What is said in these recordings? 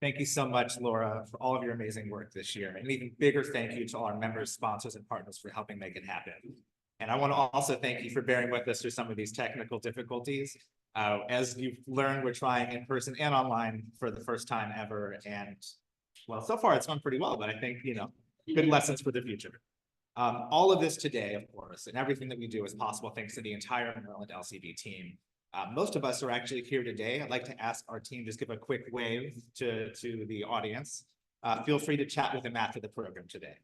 Thank you so much, Laura, for all of your amazing work this year. And an even bigger thank you to all our members, sponsors, and partners for helping make it happen. And I want to also thank you for bearing with us through some of these technical difficulties. As you've learned, we're trying in person and online for the first time ever. And well, so far it's gone pretty well, but I think, good lessons for the future. All of this today, of course, and everything that we do is possible thanks to the entire Maryland LCV team. Most of us are actually here today. I'd like to ask our team to just give a quick wave to the audience. Feel free to chat with them after the program today.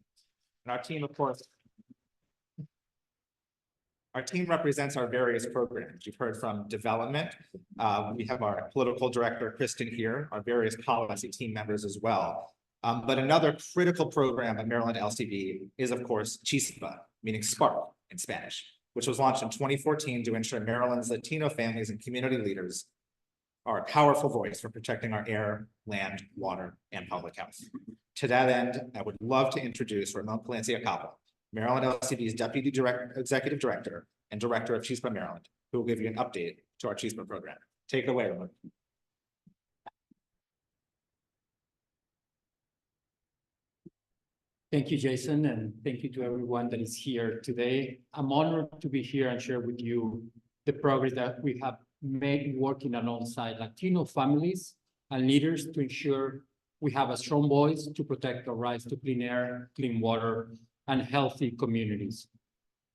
And our team, of course, represents our various programs. You've heard from development. We have our political director, Kristen, here, our various policy team members as well. But another critical program at Maryland LCV is, of course, CHISPA, meaning Spark in Spanish, which was launched in 2014 to ensure Maryland's Latino families and community leaders are a powerful voice for protecting our air, land, water, and public health. To that end, I would love to introduce Ramon Palencia Cabo, Maryland LCV's Deputy Executive Director and Director of CHISPA Maryland, who will give you an update to our CHISPA program. Take it away, Ramon. Thank you, Jason, and thank you to everyone that is here today. I'm honored to be here and share with you the progress that we have made working alongside Latino families and leaders to ensure we have a strong voice to protect our rights to clean air, clean water, and healthy communities.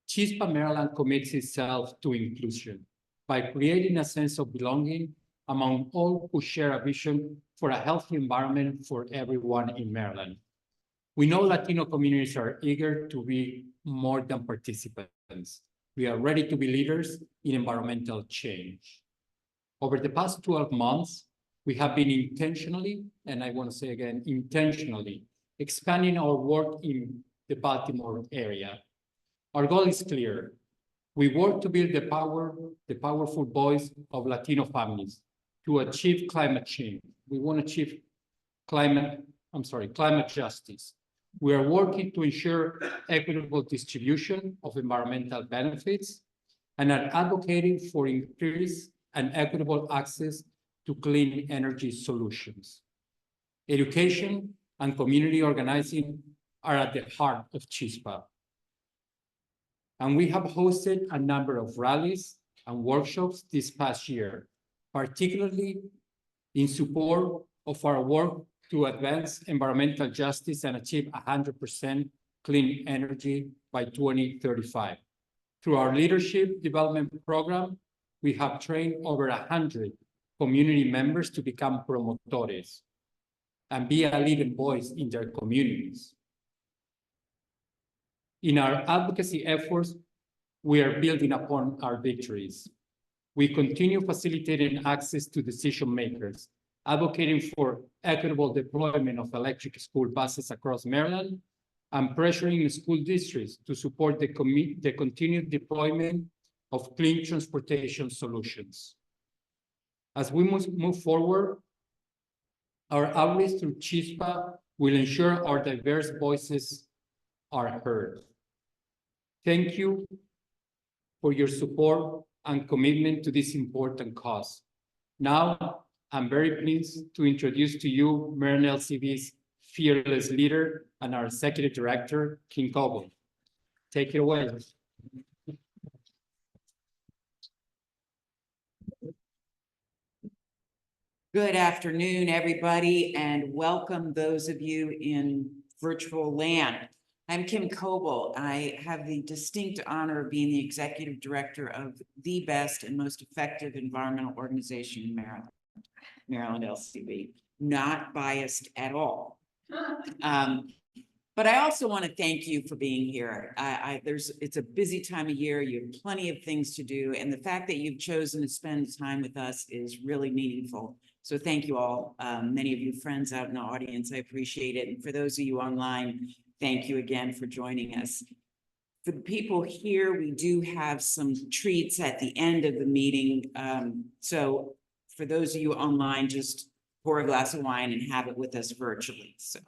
CHISPA Maryland commits itself to inclusion by creating a sense of belonging among all who share a vision for a healthy environment for everyone in Maryland. We know Latino communities are eager to be more than participants. We are ready to be leaders in environmental change. Over the past 12 months, we have been intentionally, and I want to say again, intentionally, expanding our work in the Baltimore area. Our goal is clear. We work to build the powerful voice of Latino families to achieve climate change. We want to achieve climate justice. We are working to ensure equitable distribution of environmental benefits and are advocating for increased and equitable access to clean energy solutions. Education and community organizing are at the heart of CHISPA. And we have hosted a number of rallies and workshops this past year, particularly in support of our work to advance environmental justice and achieve 100% clean energy by 2035. Through our leadership development program, we have trained over 100 community members to become promotores and be a leading voice in their communities. In our advocacy efforts, we are building upon our victories. We continue facilitating access to decision makers, advocating for equitable deployment of electric school buses across Maryland, and pressuring school districts to support the continued deployment of clean transportation solutions. As we move forward, our outreach through CHISPA will ensure our diverse voices are heard. Thank you for your support and commitment to this important cause. Now, I'm very pleased to introduce to you Maryland LCV's fearless leader and our executive director, Kim Coble. Take it away. Good afternoon, everybody, and welcome those of you in virtual land. I'm Kim Coble. I have the distinct honor of being the executive director of the best and most effective environmental organization in Maryland, Maryland LCV. Not biased at all. But I also want to thank you for being here. It's a busy time of year. You have plenty of things to do, and the fact that you've chosen to spend time with us is really meaningful. So thank you all. Many of you friends out in the audience, I appreciate it. And for those of you online, thank you again for joining us. For the people here, we do have some treats at the end of the meeting. So for those of you online, just pour a glass of wine and have it with us virtually. So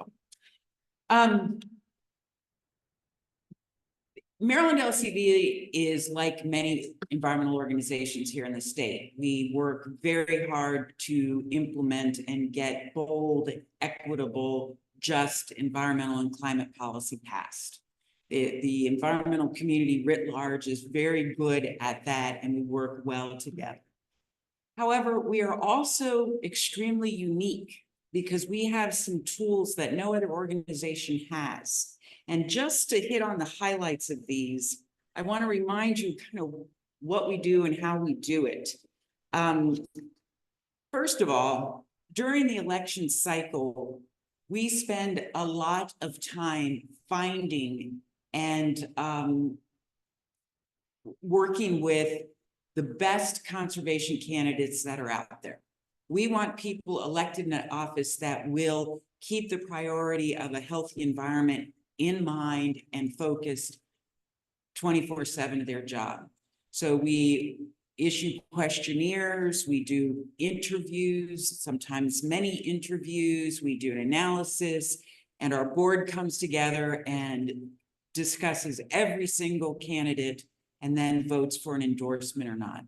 Maryland LCV is like many environmental organizations here in the state. We work very hard to implement and get bold, equitable, just environmental and climate policy passed. The environmental community writ large is very good at that, and we work well together. However, we are also extremely unique because we have some tools that no other organization has. And just to hit on the highlights of these, I want to remind you kind of what we do and how we do it. First of all, during the election cycle, we spend a lot of time finding and working with the best conservation candidates that are out there. We want people elected in office that will keep the priority of a healthy environment in mind and focused 24/7 of their job. So we issue questionnaires, we do interviews, sometimes many interviews, we do an analysis, and our board comes together and discusses every single candidate and then votes for an endorsement or not.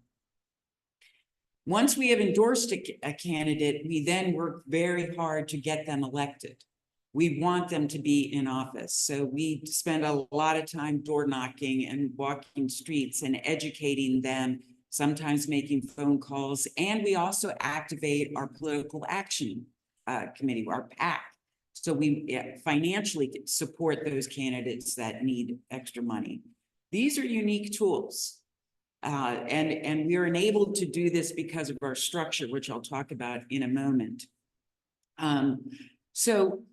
Once we have endorsed a candidate, we then work very hard to get them elected. We want them to be in office. So we spend a lot of time door knocking and walking streets and educating them, sometimes making phone calls. And we also activate our political action committee, our PAC. So we financially support those candidates that need extra money. These are unique tools. And we are enabled to do this because of our structure, which I'll talk about in a moment. So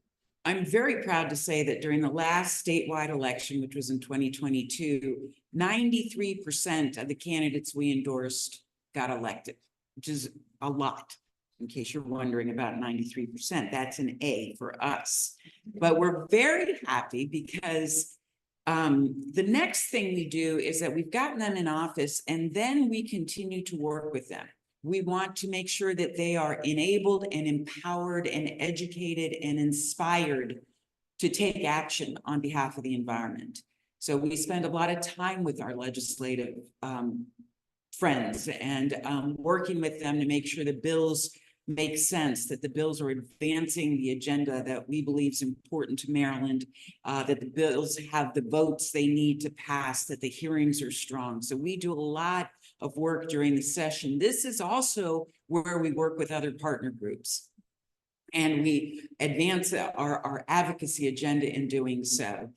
I'm very proud to say that during the last statewide election, which was in 2022, 93% of the candidates we endorsed got elected, which is a lot. In case you're wondering about 93%, that's an A for us. But we're very happy because the next thing we do is that we've gotten them in office and then we continue to work with them. We want to make sure that they are enabled and empowered and educated and inspired to take action on behalf of the environment. So we spend a lot of time with our legislative friends and working with them to make sure the bills make sense, that the bills are advancing the agenda that we believe is important to Maryland, that the bills have the votes they need to pass, that the hearings are strong. So we do a lot of work during the session. This is also where we work with other partner groups. And we advance our advocacy agenda in doing so.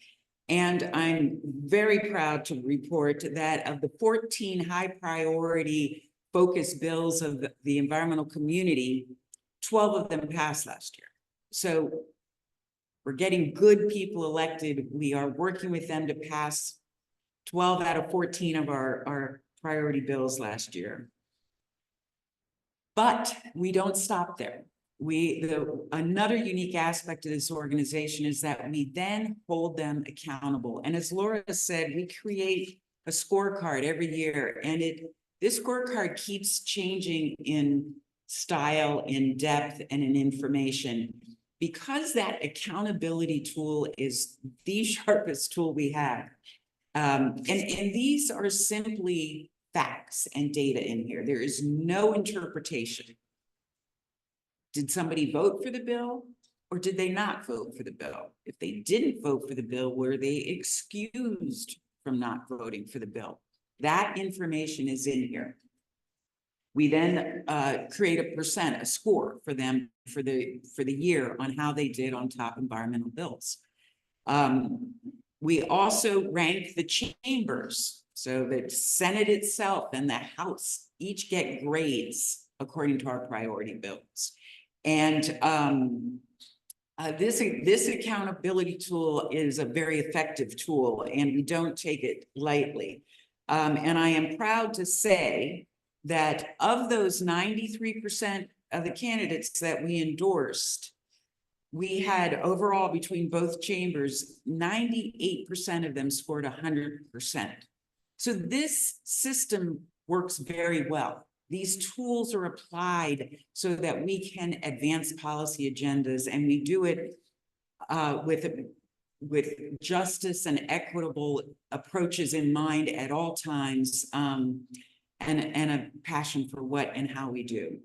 And I'm very proud to report that of the 14 high priority focus bills of the environmental community, 12 of them passed last year. So we're getting good people elected. We are working with them to pass 12 out of 14 of our priority bills last year. But we don't stop there. Another unique aspect of this organization is that we then hold them accountable. And as Laura said, we create a scorecard every year, and this scorecard keeps changing in style, in depth, and in information. Because that accountability tool is the sharpest tool we have. And these are simply facts and data in here. There is no interpretation. Did somebody vote for the bill or did they not vote for the bill? If they didn't vote for the bill, were they excused from not voting for the bill? That information is in here. We then create a score for them for the year on how they did on top environmental bills. We also rank the chambers. So the Senate itself and the House each get grades according to our priority bills. And this accountability tool is a very effective tool, and we don't take it lightly. And I am proud to say that of those 93% of the candidates that we endorsed, we had overall between both chambers, 98% of them scored 100%. So this system works very well. These tools are applied so that we can advance policy agendas, and we do it with with justice and equitable approaches in mind at all times, and a passion for what and how we do.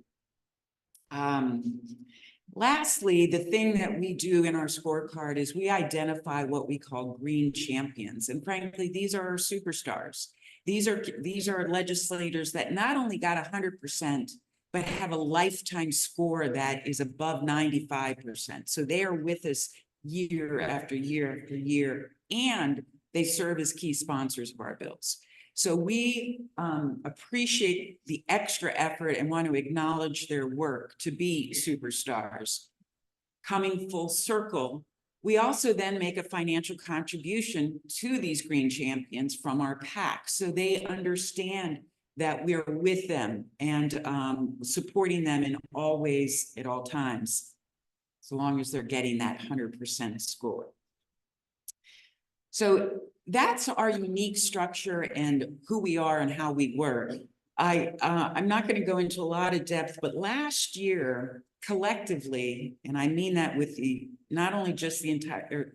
Lastly, the thing that we do in our scorecard is we identify what we call green champions. And frankly, these are our superstars. These are legislators that not only got 100%, but have a lifetime score that is above 95%. So they are with us year after year after year, and they serve as key sponsors of our bills. So we appreciate the extra effort and want to acknowledge their work to be superstars. Coming full circle, we also then make a financial contribution to these green champions from our PAC, so they understand that we're with them and supporting them in all ways at all times, so long as they're getting that 100% score. So that's our unique structure and who we are and how we work. I'm not going to go into a lot of depth, but last year, collectively, and I mean that with not only the entire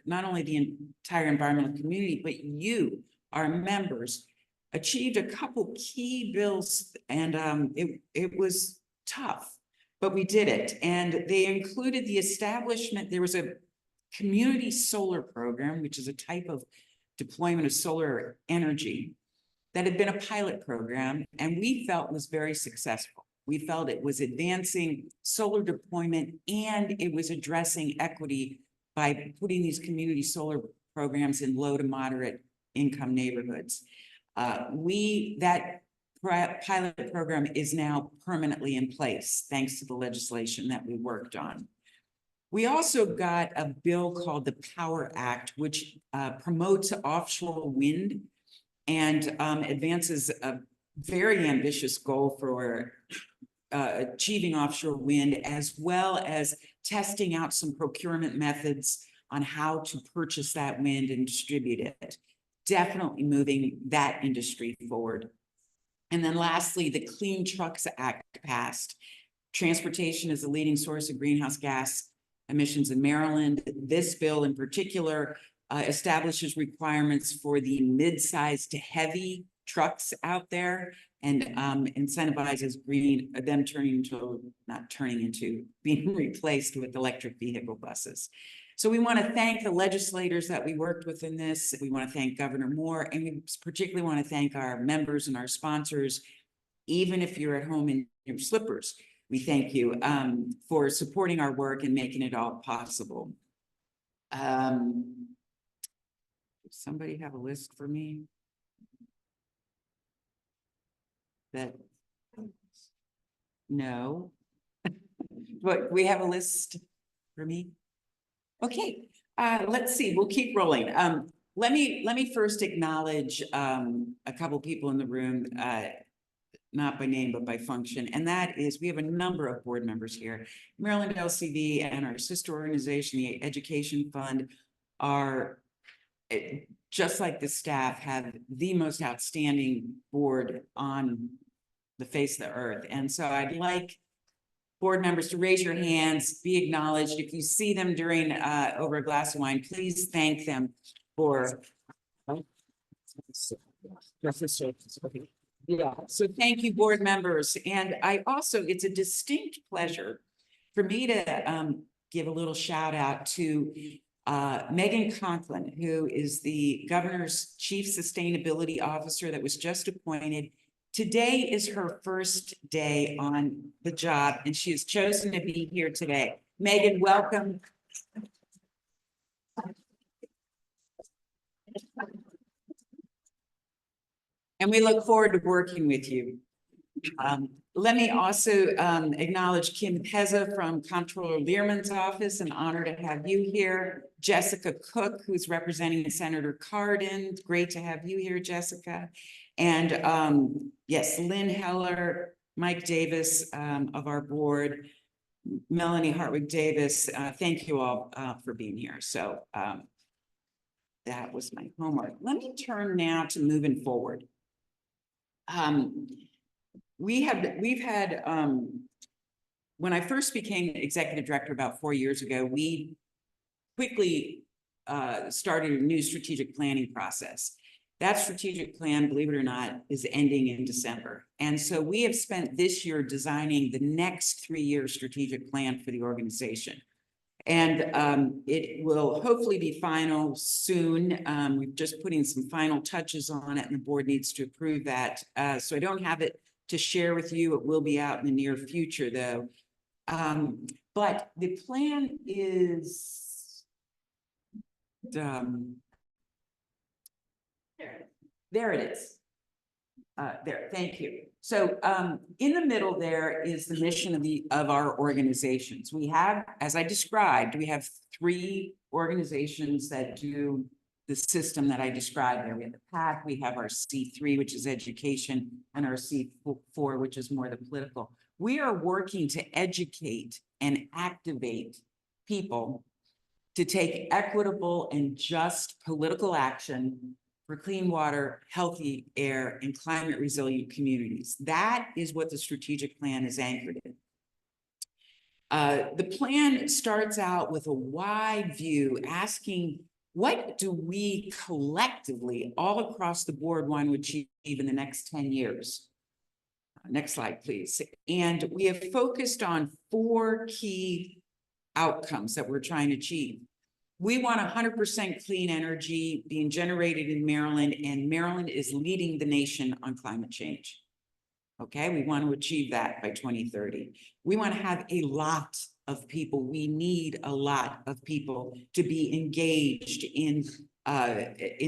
environmental community, but you, our members, achieved a couple key bills, and it was tough, but we did it. And they included the establishment. There was a community solar program, which is a type of deployment of solar energy that had been a pilot program, and we felt was very successful. We felt it was advancing solar deployment, and it was addressing equity by putting these community solar programs in low to moderate income neighborhoods. That pilot program is now permanently in place, thanks to the legislation that we worked on. We also got a bill called the Power Act, which promotes offshore wind and advances a very ambitious goal for achieving offshore wind, as well as testing out some procurement methods on how to purchase that wind and distribute it. Definitely moving that industry forward. And then lastly, the Clean Trucks Act passed. Transportation is the leading source of greenhouse gas emissions in Maryland. This bill in particular establishes requirements for the mid-sized to heavy trucks out there, and incentivizes being replaced with electric vehicle buses. So we want to thank the legislators that we worked with in this. We want to thank Governor Moore, and we particularly want to thank our members and our sponsors. Even if you're at home in your slippers, we thank you for supporting our work and making it all possible. Does somebody have a list for me? No. But we have a list for me. Okay, let's see. We'll keep rolling. Let me first acknowledge a couple people in the room, not by name but by function, and that is we have a number of board members here. Maryland LCV and our sister organization, the Education Fund, are just like the staff, have the most outstanding board on the face of the earth. And so I'd like board members to raise your hands, be acknowledged. If you see them during over a glass of wine, please thank them for. Yeah, so thank you, board members. And I also, it's a distinct pleasure for me to give a little shout out to Megan Conklin, who is the governor's chief sustainability officer that was just appointed. Today is her first day on the job, and she has chosen to be here today. Megan, welcome. And we look forward to working with you. Let me also acknowledge Kim Pezza from Comptroller Learman's office. An honor to have you here. Jessica Cook, who's representing Senator Cardin. Great to have you here, Jessica. And yes, Lynn Heller, Mike Davis of our board, Melanie Hartwig Davis. Thank you all for being here. So that was my homework. Let me turn now to moving forward. We've had, when I first became executive director about 4 years ago, we quickly started a new strategic planning process. That strategic plan, believe it or not, is ending in December. And so we have spent this year designing the next 3-year strategic plan for the organization. And it will hopefully be final soon. We're just putting some final touches on it and the board needs to approve that. So I don't have it to share with you. It will be out in the near future though. But the plan is, there it is. There, thank you. So in the middle there is the mission of our organizations. We have, as I described, we have 3 organizations that do the system that I described there. We have the PAC, we have our C3, which is education, and our C4, which is more the political. We are working to educate and activate people to take equitable and just political action for clean water, healthy air, and climate resilient communities. That is what the strategic plan is anchored in. The plan starts out with a wide view asking, what do we collectively all across the board want to achieve in the next 10 years? Next slide, please. And we have focused on 4 key outcomes that we're trying to achieve. We want 100% clean energy being generated in Maryland, and Maryland is leading the nation on climate change. Okay, we want to achieve that by 2030. We want to have a lot of people. We need a lot of people to be engaged in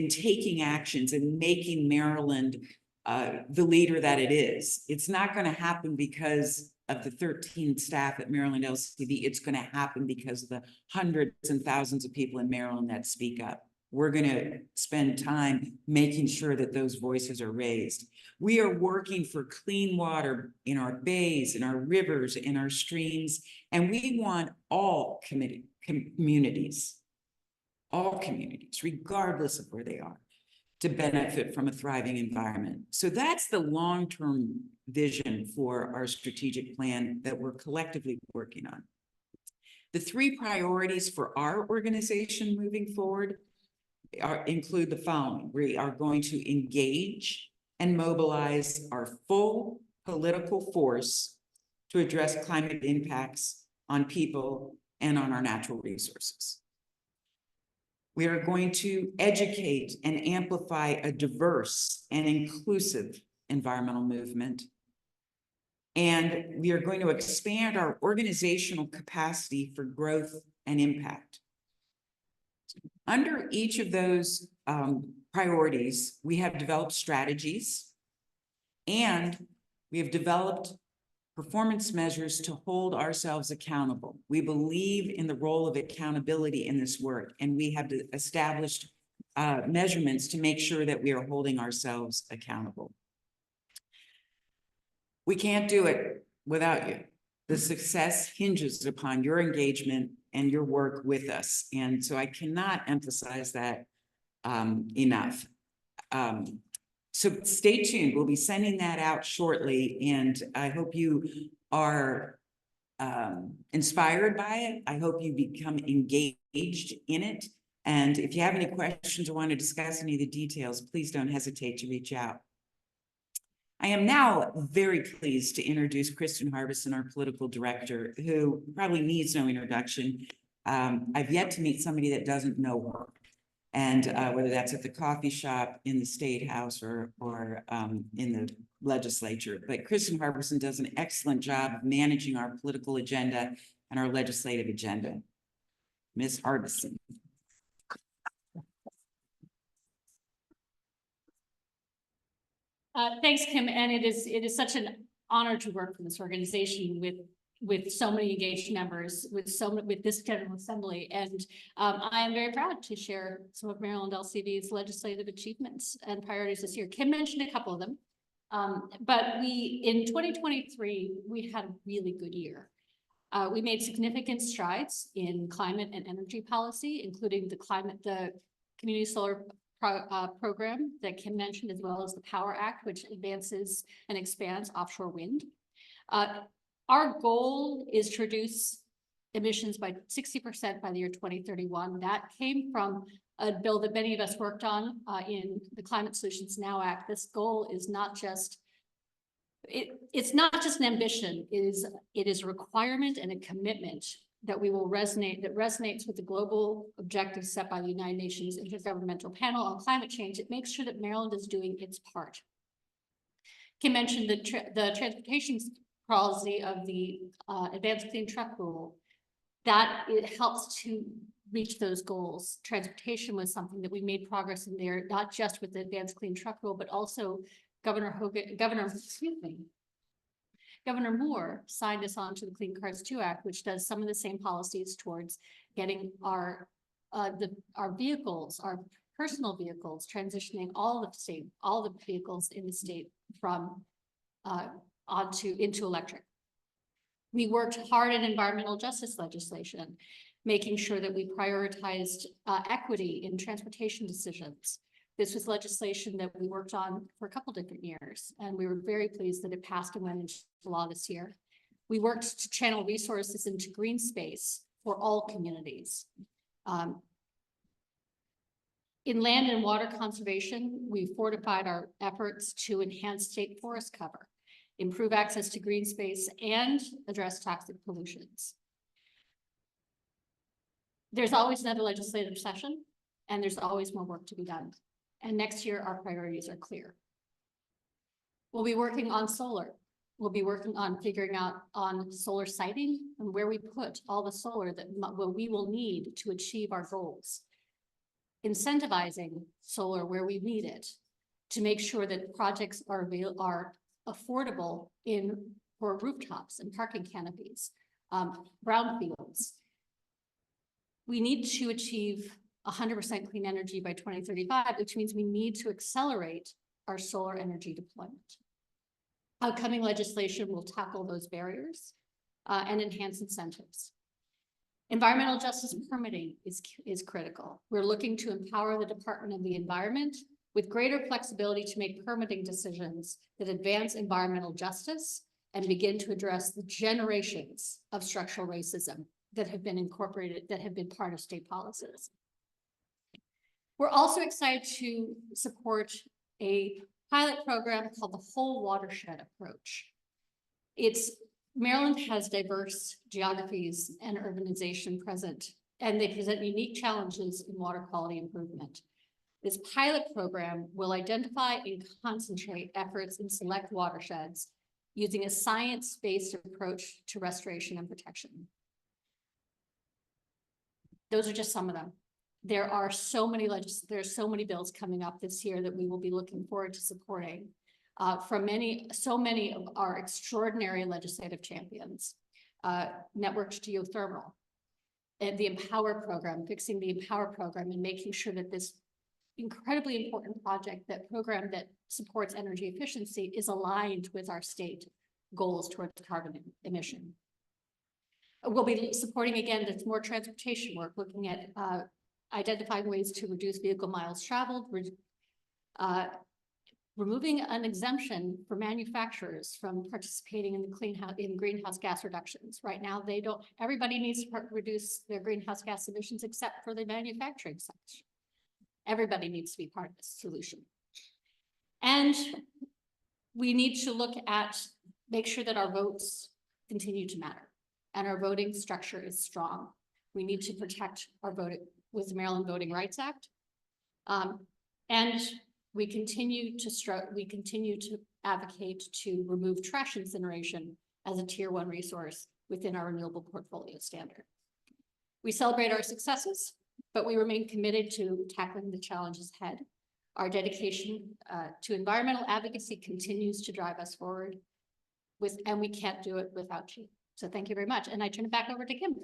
taking actions and making Maryland the leader that it is. It's not going to happen because of the 13 staff at Maryland LCV. It's going to happen because of the hundreds and thousands of people in Maryland that speak up. We're going to spend time making sure that those voices are raised. We are working for clean water in our bays, in our rivers, in our streams, and we want all communities, regardless of where they are, to benefit from a thriving environment. So that's the long-term vision for our strategic plan that we're collectively working on. The 3 priorities for our organization moving forward include the following. We are going to engage and mobilize our full political force to address climate impacts on people and on our natural resources. We are going to educate and amplify a diverse and inclusive environmental movement. And we are going to expand our organizational capacity for growth and impact. Under each of those priorities, we have developed strategies and we have developed performance measures to hold ourselves accountable. We believe in the role of accountability in this work, and we have established measurements to make sure that we are holding ourselves accountable. We can't do it without you. The success hinges upon your engagement and your work with us. And so I cannot emphasize that enough. So stay tuned. We'll be sending that out shortly. And I hope you are inspired by it. I hope you become engaged in it. And if you have any questions or want to discuss any of the details, please don't hesitate to reach out. I am now very pleased to introduce Kristen Harbison, our political director, who probably needs no introduction. I've yet to meet somebody that doesn't know her. And whether that's at the coffee shop, in the State House, or in the legislature. But Kristen Harbison does an excellent job of managing our political agenda and our legislative agenda. Ms. Harbison. Thanks, Kim. And it is such an honor to work for this organization with so many engaged members, with this General Assembly. And I am very proud to share some of Maryland LCV's legislative achievements and priorities this year. Kim mentioned a couple of them, but in 2023, we had a really good year. We made significant strides in climate and energy policy, including the community solar program that Kim mentioned, as well as the Power Act, which advances and expands offshore wind. Our goal is to reduce emissions by 60% by the year 2031. That came from a bill that many of us worked on in the Climate Solutions Now Act. This goal is not just, it's not just an ambition, it is a requirement and a commitment that resonates with the global objectives set by the United Nations Intergovernmental Panel on Climate Change. It makes sure that Maryland is doing its part. Kim mentioned the transportation policy of the Advanced Clean Truck Rule. That it helps to reach those goals. Transportation was something that we made progress in there, not just with the Advanced Clean Truck Rule, but also Governor Moore signed us on to the Clean Cars 2 Act, which does some of the same policies towards getting our vehicles, our personal vehicles, transitioning all the vehicles in the state from into electric. We worked hard in environmental justice legislation, making sure that we prioritized equity in transportation decisions. This was legislation that we worked on for a couple different years, and we were very pleased that it passed and went into law this year. We worked to channel resources into green space for all communities. In land and water conservation, we fortified our efforts to enhance state forest cover, improve access to green space, and address toxic pollutions. There's always another legislative session, and there's always more work to be done. And next year, our priorities are clear. We'll be working on solar. We'll be working on figuring out on solar siting and where we put all the solar that we will need to achieve our goals. Incentivizing solar where we need it to make sure that projects are affordable for rooftops and parking canopies, brownfields. We need to achieve 100% clean energy by 2035, which means we need to accelerate our solar energy deployment. Upcoming legislation will tackle those barriers and enhance incentives. Environmental justice permitting is critical. We're looking to empower the Department of the Environment with greater flexibility to make permitting decisions that advance environmental justice and begin to address the generations of structural racism that have been incorporated, that have been part of state policies. We're also excited to support a pilot program called the Whole Watershed Approach. Maryland has diverse geographies and urbanization present, and they present unique challenges in water quality improvement. This pilot program will identify and concentrate efforts in select watersheds using a science-based approach to restoration and protection. Those are just some of them. There are so many bills coming up this year that we will be looking forward to supporting from so many of our extraordinary legislative champions. Networked geothermal, and the Empower program, fixing the Empower program and making sure that this incredibly important program that supports energy efficiency is aligned with our state goals towards carbon emission. We'll be supporting, again, there's more transportation work, looking at identifying ways to reduce vehicle miles traveled, removing an exemption for manufacturers from participating in greenhouse gas reductions. Right now, everybody needs to reduce their greenhouse gas emissions except for the manufacturing section. Everybody needs to be part of this solution. And we need to make sure that our votes continue to matter and our voting structure is strong. We need to protect our vote with the Maryland Voting Rights Act. And we continue to advocate to remove trash incineration as a tier 1 resource within our renewable portfolio standard. We celebrate our successes, but we remain committed to tackling the challenges ahead. Our dedication to environmental advocacy continues to drive us forward, and we can't do it without you. So thank you very much. And I turn it back over to Kim.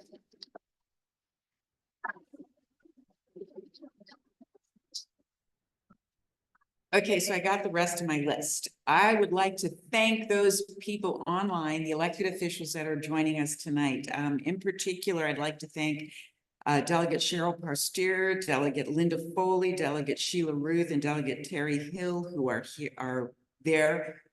Okay, so I got the rest of my list. I would like to thank those people online, the elected officials that are joining us tonight. In particular, I'd like to thank Delegate Cheryl Parstier, Delegate Linda Foley, Delegate Sheila Ruth, and Delegate Terry Hill, who are there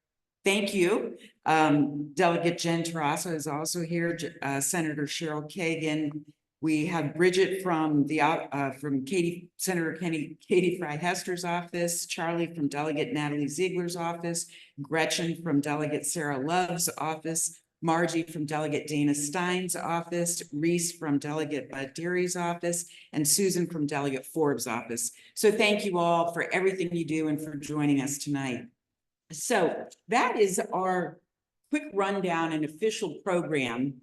Thank you. Delegate Jen Tarassa is also here, Senator Cheryl Kagan. We have Bridget from Senator Katie Fry Hester's office, Charlie from Delegate Natalie Ziegler's office, Gretchen from Delegate Sarah Love's office, Margie from Delegate Dana Stein's office, Reese from Delegate Bud Deary's office, and Susan from Delegate Forbes' office. So thank you all for everything you do and for joining us tonight. So that is our quick rundown and official program.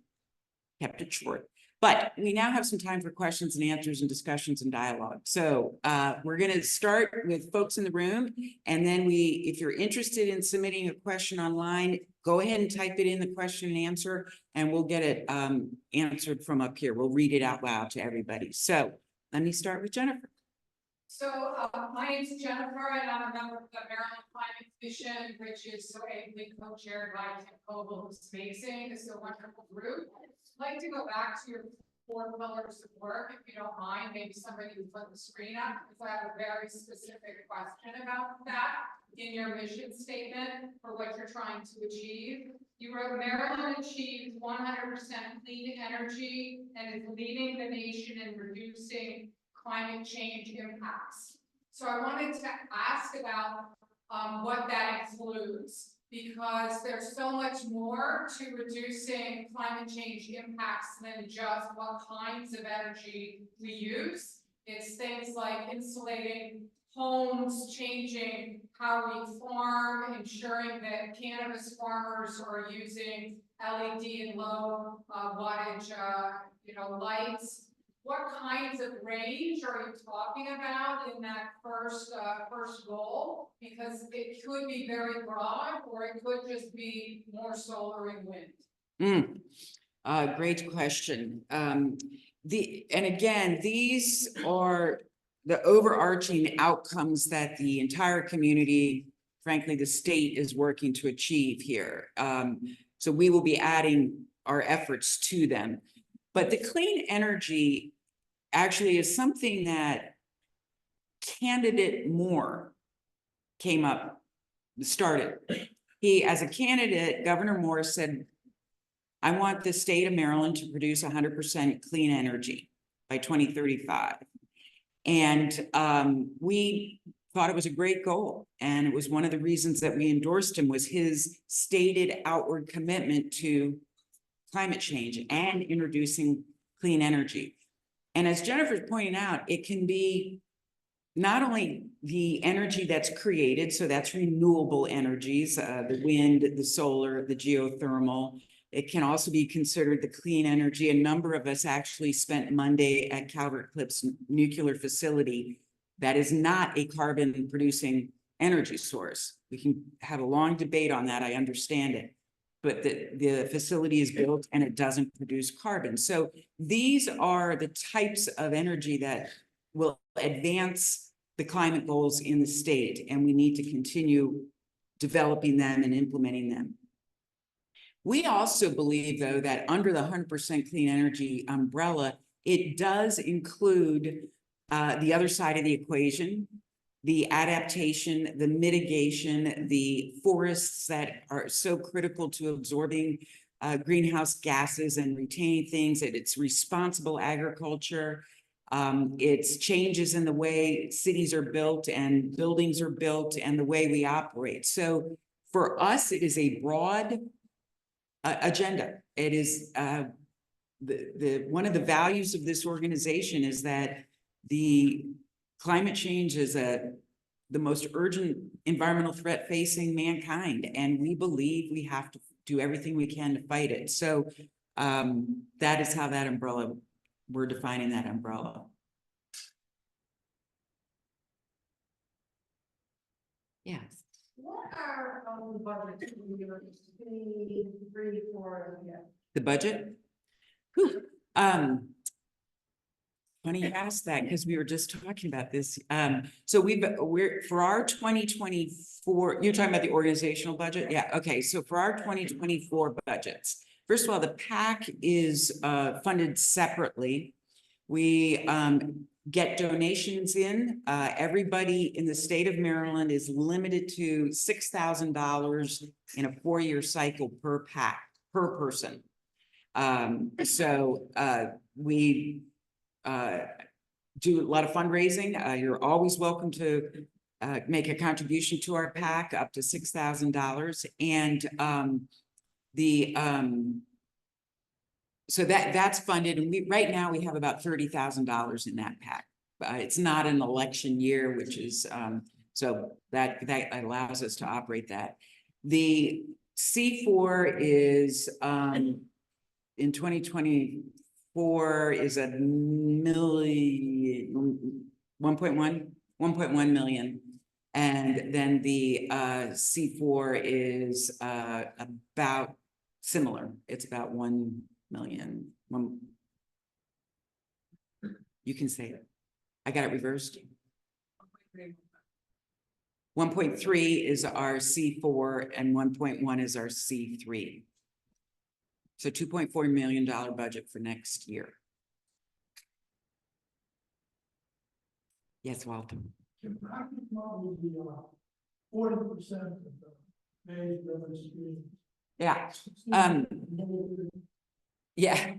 Kept it short, but we now have some time for questions and answers and discussions and dialogue. So we're going to start with folks in the room, and then if you're interested in submitting a question online, go ahead and type it in the question and answer, and we'll get it answered from up here. We'll read it out loud to everybody. So let me start with Jennifer. So my name is Jennifer, and I'm a member of the Maryland Climate Commission, which is so ably co-chaired by Kim Coble, who's amazing. It's a wonderful group. I'd like to go back to your 4 pillars of work, if you don't mind. Maybe somebody would put the screen up, because I have a very specific question about that in your mission statement for what you're trying to achieve. You wrote Maryland achieved 100% clean energy and is leading the nation in reducing climate change impacts. So I wanted to ask about what that includes, because there's so much more to reducing climate change impacts than just what kinds of energy we use. It's things like insulating homes, changing how we farm, ensuring that cannabis farmers are using LED and low wattage lights. What kinds of range are you talking about in that first goal? Because it could be very broad, or it could just be more solar and wind. Great question. And again, these are the overarching outcomes that the entire community, frankly, the state is working to achieve here. So we will be adding our efforts to them. But the clean energy actually is something that candidate Moore started. As a candidate, Governor Moore said, I want the state of Maryland to produce 100% clean energy by 2035. And we thought it was a great goal. And it was one of the reasons that we endorsed him, was his stated outward commitment to climate change and introducing clean energy. And as Jennifer's pointing out, it can be not only the energy that's created, so that's renewable energies, the wind, the solar, the geothermal. It can also be considered the clean energy. A number of us actually spent Monday at Calvert Cliffs nuclear facility. That is not a carbon producing energy source. We can have a long debate on that, I understand it. But the facility is built and it doesn't produce carbon. So these are the types of energy that will advance the climate goals in the state, and we need to continue developing them and implementing them. We also believe, though, that under the 100% clean energy umbrella, it does include the other side of the equation, the adaptation, the mitigation, the forests that are so critical to absorbing greenhouse gases and retaining things. It's responsible agriculture. It's changes in the way cities are built and buildings are built and the way we operate. So for us, it is a broad agenda. It is one of the values of this organization is that the climate change is the most urgent environmental threat facing mankind, and we believe we have to do everything we can to fight it. So that is how that umbrella, we're defining that umbrella. Yes. What are the budgets in your 3, 4? The budget? Whew. Funny you asked that, because we were just talking about this. So we're for our 2024, you're talking about the organizational budget? Yeah, okay. So for our 2024 budgets, first of all, the PAC is funded separately. We get donations in. Everybody in the state of Maryland is limited to $6,000 in a 4-year cycle per person. We do a lot of fundraising. You're always welcome to make a contribution to our PAC up to $6,000. And so that's funded, and right now we have about $30,000 in that PAC. It's not an election year, which is so that allows us to operate that. The C4 is in 2024 is a million, 1.1 million. And then the C4 is about similar. It's about 1 million. You can say it. I got it reversed. 1.3 is our C4 and 1.1 is our C3. So $2.4 million budget for next year. Yes, Walter. 40% of the Mays River stream. Yeah. Yeah.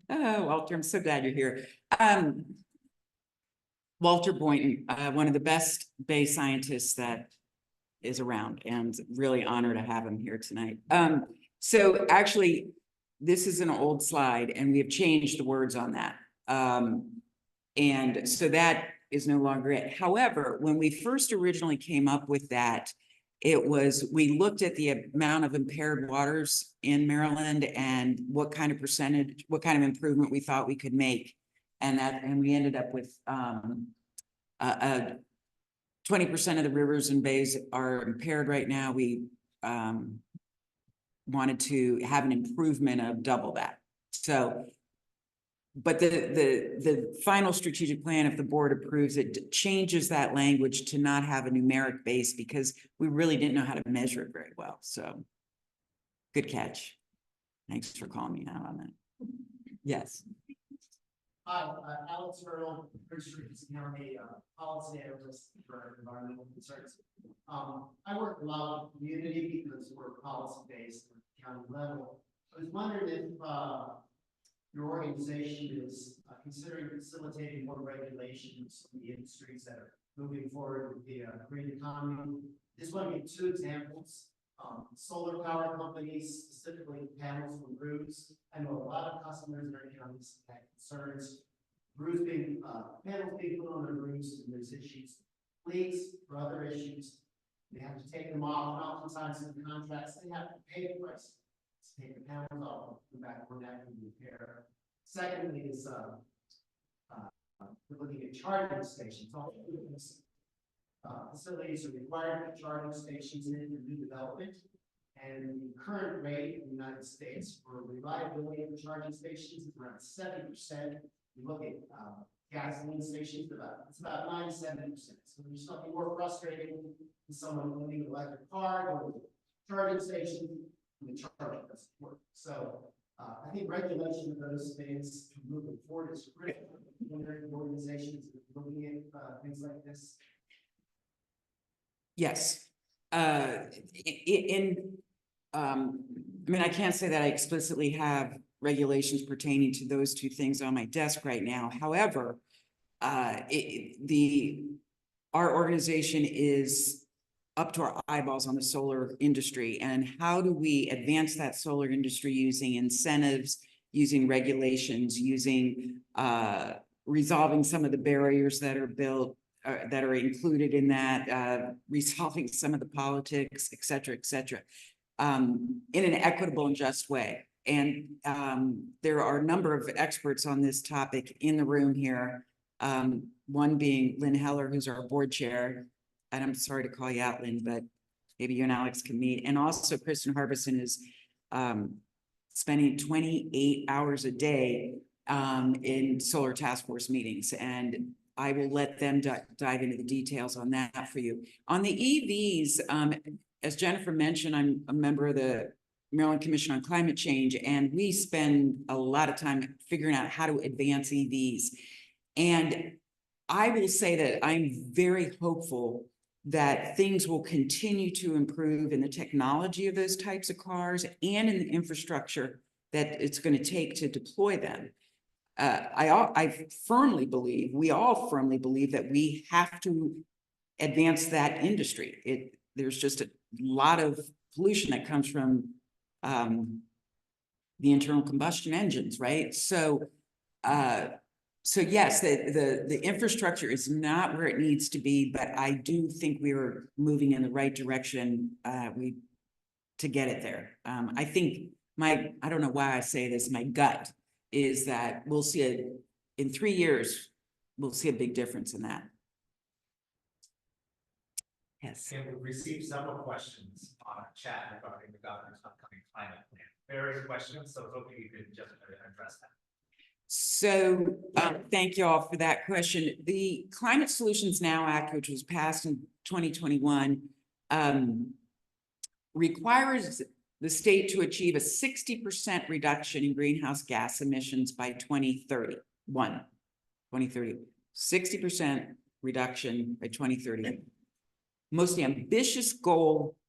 Oh, Walter, I'm so glad you're here. Walter Boynton, one of the best Bay scientists that is around, and really honored to have him here tonight. So actually, this is an old slide and we have changed the words on that. And so that is no longer it. However, when we first originally came up with that, it was, we looked at the amount of impaired waters in Maryland and what kind of percentage, what kind of improvement we thought we could make. And we ended up with 20% of the rivers and bays are impaired right now. We wanted to have an improvement of double that. So, but the final strategic plan, if the board approves it, changes that language to not have a numeric base because we really didn't know how to measure it very well. So good catch. Thanks for calling me out on that. Yes. Hi, Alex Earl, Prince George's County policy analyst for environmental concerns. I work a lot with the community because we're policy based at the county level. I was wondering if your organization is considering facilitating more regulations in the industries that are moving forward with the green economy. Just want to give 2 examples. Solar power companies, specifically panels from roofs. I know a lot of customers in our counties have concerns. Panels being put on their roofs, and there's issues, leaks or other issues. They have to take them off, and oftentimes in the contracts, they have to pay the price to take the panels off, come back when that can repair. Secondly is we're looking at charging stations. All facilities are required to charging stations in new development, and the current rate in the United States for reliability of the charging stations is around 70%. You look at gasoline stations, it's about 97%. So there's nothing more frustrating than someone owning an electric car, going to the charging station, and the charger doesn't work. So I think regulation of those things moving forward is critical. Organizations looking at things like this. Yes. I mean, I can't say that I explicitly have regulations pertaining to those 2 things on my desk right now. However, our organization is up to our eyeballs on the solar industry, and how do we advance that solar industry using incentives, using regulations, using resolving some of the barriers that are built, that are included in that, resolving some of the politics, et cetera, in an equitable and just way. And there are a number of experts on this topic in the room here. One being Lynn Heller, who's our board chair. And I'm sorry to call you out, Lynn, but maybe you and Alex can meet. And also Kristen Harbison is spending 28 hours a day in solar task force meetings. And I will let them dive into the details on that for you. On the EVs, as Jennifer mentioned, I'm a member of the Maryland Commission on Climate Change, and we spend a lot of time figuring out how to advance EVs. And I will say that I'm very hopeful that things will continue to improve in the technology of those types of cars and in the infrastructure that it's going to take to deploy them. I firmly believe, we all firmly believe that we have to advance that industry. There's just a lot of pollution that comes from the internal combustion engines, right? So yes, the infrastructure is not where it needs to be, but I do think we are moving in the right direction to get it there. I think I don't know why I say this, my gut is that we'll see in 3 years, we'll see a big difference in that. Yes. And we've received several questions on our chat regarding the governor's upcoming climate plan. Various questions, so hopefully you could just address that. So thank you all for that question. The Climate Solutions Now Act, which was passed in 2021, requires the state to achieve a 60% reduction in greenhouse gas emissions by 2031. 60% reduction by 2030. Most ambitious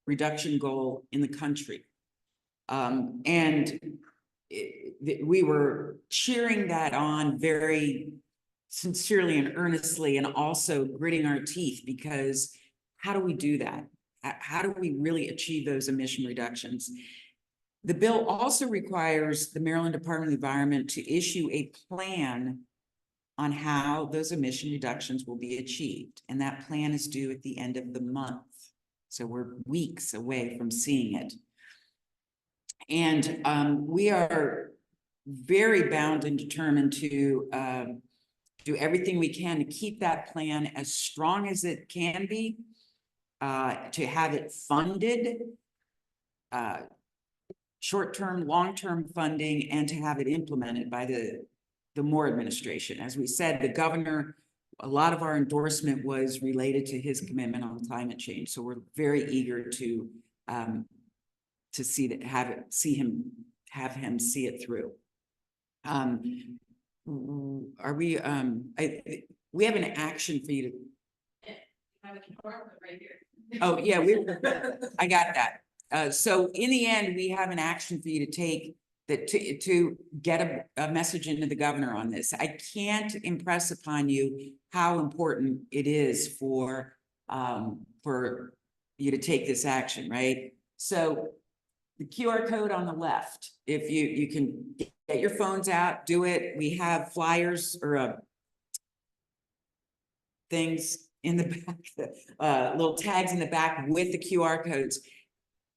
reduction goal in the country. We were cheering that on very sincerely and earnestly, and also gritting our teeth, because how do we do that? How do we really achieve those emission reductions? The bill also requires the Maryland Department of the Environment to issue a plan on how those emission reductions will be achieved. And that plan is due at the end of the month. So we're weeks away from seeing it. And we are very bound and determined to do everything we can to keep that plan as strong as it can be, to have it funded, short-term, long-term funding, and to have it implemented by the Moore administration. As we said, the governor, a lot of our endorsement was related to his commitment on climate change. So we're very eager to see that, have him see it through. We have an action for you to. Oh yeah, I got that. So in the end, we have an action for you to take that to get a message into the governor on this. I can't impress upon you how important it is for you to take this action, right? So the QR code on the left, if you can get your phones out, do it. We have flyers or things in the back, little tags in the back with the QR codes.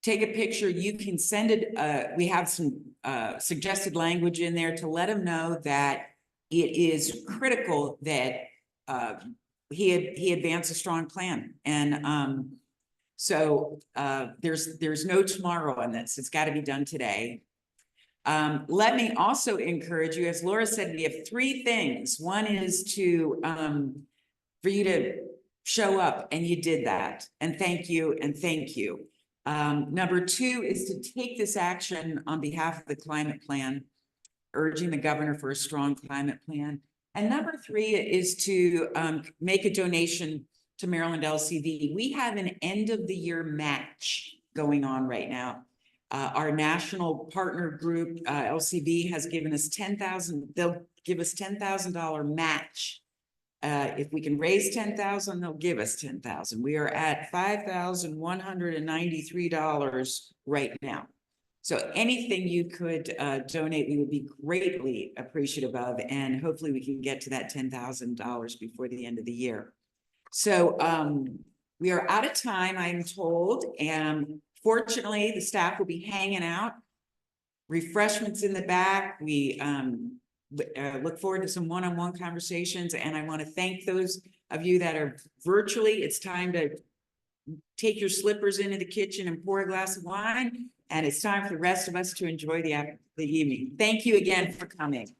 Take a picture, you can send it. We have some suggested language in there to let them know that it is critical that he advance a strong plan. And so there's no tomorrow on this. It's got to be done today. Let me also encourage you, as Laura said, we have 3 things. One is to for you to show up, and you did that. And thank you, and thank you. Number 2 is to take this action on behalf of the climate plan, urging the governor for a strong climate plan. And number 3 is to make a donation to Maryland LCV. We have an end of the year match going on right now. Our national partner group, LCV, has given us $10,000. They'll give us $10,000 match. If we can raise $10,000, they'll give us $10,000. We are at $5,193 right now. So anything you could donate, we would be greatly appreciative of, and hopefully we can get to that $10,000 before the end of the year. So we are out of time, I'm told, and fortunately the staff will be hanging out. Refreshments in the back. We look forward to some one-on-one conversations, and I want to thank those of you that are virtually. It's time to take your slippers into the kitchen and pour a glass of wine, and it's time for the rest of us to enjoy the evening. Thank you again for coming.